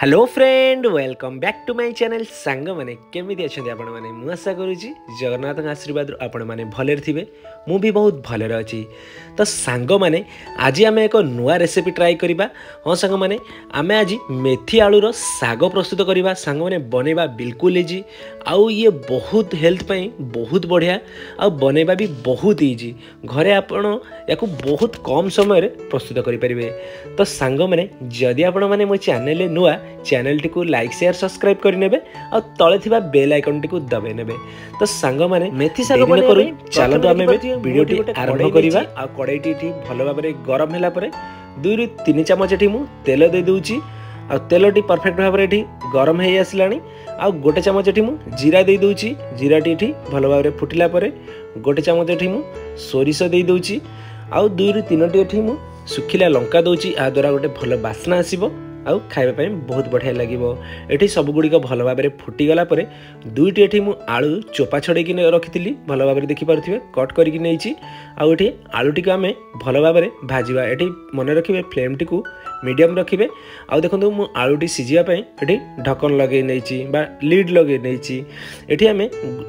Hello friend welcome back to my channel song मैंने केमी अच्छा आपण मैंने मुझे आशा करुच्ची जगन्नाथ आशीर्वाद आपण मैंने भले थे मु भी बहुत भले अच्छी तो सांग मैंने आज आम एक नुआ रेसिपी ट्राए करवा। हाँ सांग मैंने आम आज मेथी आलूर साग प्रस्तुत करवा। सांग मैंने बनवा बिल्कुल इजी आउ ये बहुत हेल्थ पाई बहुत बढ़िया आ बनवा भी बहुत इजी घरे आपण या बहुत कम समय प्रस्तुत करें। तो सांग मैंने जदि आपण मैंने मो चैनल नुआ चैनल टी को लाइक शेयर सब्सक्राइब करने और तले थिबा बेल आइकन टी को दबे नेबे। तो सांग माने मेथी साग बने करू चलो आमे वीडियो टी आरंभ करिवा। आ कड़ाई टी भलो भाबरे गरम होला परे 2 ରୁ 3 चमच टी मु तेल दे दूची आ तेल टी परफेक्ट भाबरे टी गरम हे आसलानी। आ गोटे चमच टी मु जीरा दे दूची जीरा टी भलो भाबरे फुटिला परे गोटे चमच टी मु सोरिष दे दूची आ 2 ରୁ 3 टी मु सुखिला लंका दूची। आ द्वारा गोटे भलो बास्ना आसीबो आउ खाइबा बहुत बढ़िया लगिबो। एठी सब गुड़िक भल भाव में फुटीगला दुईटी एठी मु आलू चोपा छड़े रखी भल भाव में देखिपे कट करके नहीं आउे आलू टी आम भल भाव में भाजवा। ये मन रखिए फ्लेम टी को मीडियम रखिए। आउ देखो मु आलू टी सिझापी ये ढक्कन लगे नहीं लीड लगे नहीं ये आम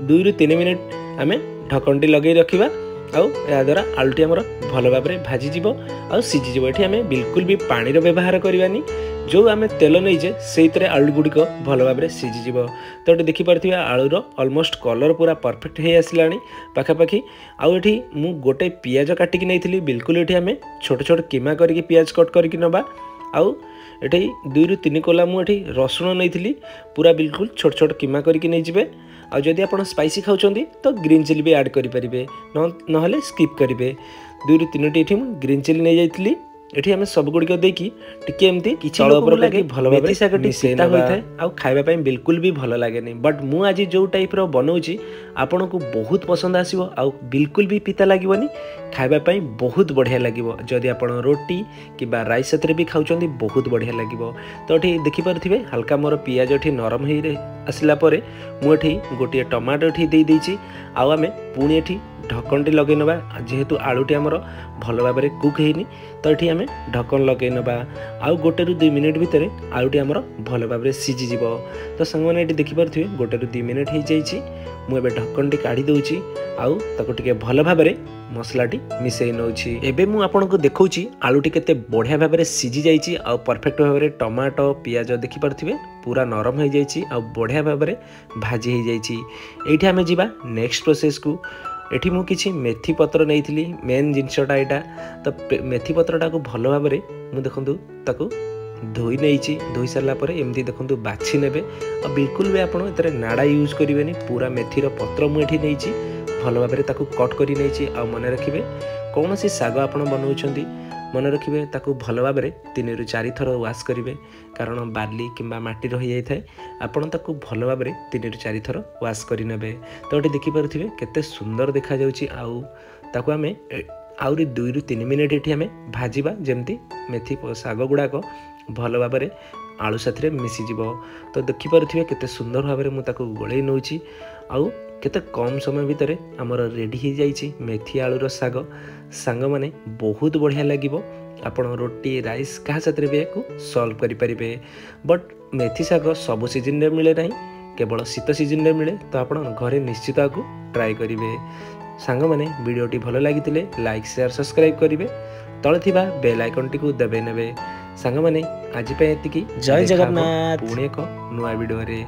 2 ରୁ 3 मिनिट आम ढक्कन टी लगे रखा। आउ या द्वारा आलूटी आमर भल भाव में भाजीज आ सीझीज। ये आम बिल्कुल भी पानी व्यवहार करवानी जो आम तेल नहींजे से आलू गुड़िक भल भाव में सीझीज। तो ये देखिपे आलूर ऑलमोस्ट कलर पूरा परफेक्ट हो आसला पाखापाखि। आउ ये मु गोटे पियाज काटिकी नहीं बिल्कुल ये आम छोट छोट कीमा करके पियाज कट करके नवा। आउ ये 2 ରୁ 3 कोला मुझे रसुण नहीं पूरा बिल्कुल छोट छोट कीमा करके नहीं जाए। आ जदि आप स्पाइसी खाऊँ तो ग्रीन चिली भी ऐड करेंगे ना स्किप करेंगे। 2 ରୁ 3ଟି ये ग्रीन चिली नहीं जाइली। ये आम सब गुड़िक देखिए टिके एमती चल लगे भल भाव सीता होता है आ खाइबा बिल्कुल भी भल लगे। बट मु आज जो टाइप बनाऊँगी आपन को बहुत पसंद आसो आ बिल्कुल भी पिता लगनी खाइबा बहुत बढ़िया लगे। जदि आप रोटी कि राइस से भी खाऊँ बहुत बढ़िया लगे। तो ये देखिपे हल्का मोर पियाज ये नरम हो आसला मुझे गोटे टमाटो ये देदेची आम पुणी ये ढक्कन टी लगे नवा। जेहेतु आलूटी आमर भल भाव में कुक होनी तो ये आम ढक्कन लगे नवा। आउ 1 ରୁ 2 मिनिट भितर आलूटी आमर भल भाव में सीझीज। तो सांग मैंने ये देखिपे 1 ରୁ 2 मिनिट हो जाइए। मुझे ढक्कन टी काढ़ी दूची आउ ताको टिके भल भाव में मसलाटी मिसई नौची। एबे मु आपनको देखौची आलूटी केते बढ़िया भाव में सीझी जाइए आ परफेक्ट भाव में टमाटो पियाज देखिपे पूरा नरम हो जाइए आ बढ़िया भाव में भाजी हो जाइए। एठी आमे जिबा नेक्स्ट प्रोसेस को। एठी मु किछि मेथी पत्र नहीं मेन जिनसटा यहाँ। तो मेथी पत्रटा को भल भाव में मु देखंतु ताको धोई नहीं धोई सारा एमती देखो बाछि ने बिल्कुल भी आपड़ ए नाड़ा यूज करेंगे। पूरा मेथीर पत्र मुझे नहीं भल भाव में कट कर नहीं। आ मन रखिए कौन सी साग आप बनाऊँ मन रखिए भल भाव में 3 ରୁ 4 थर वाश करेंगे कारण बार्ली किंबा माटी रही जाए आपड़ भल भाव में 3 ରୁ 4 थर वाश करने। तो ये देखिपे केते सुंदर देखा ताकू आम आहरी 2 ରୁ 3 मिनिट ये आम भाजवा जमती मेथी साग गुड़ाक भल भाव में आलू साथी मिसीज। तो देखिपे केते सुंदर भाव में मुझे गोले नौची आउ केते कम समय भितर आमर रेडी हो जाइए मेथी आलूर साग। सांग माने बहुत बढ़िया लगे। आपण रोटी राइस क्या साथ भी या सल्व करेंगे। बट मेथी साग सब सीजन में मिले ना केवल शीत सीजन में मिले। तो आप घरे निश्चित आपको ट्राए करेंगे। सांग माने वीडियोटी भल लगी लाइक शेयर सब्सक्राइब करेंगे तले थिबा बेल आइकन टी को दबे नेबे। सांग माने आज पे एतिकी जय जगन्नाथ पुणे को नुआ वीडियो रे।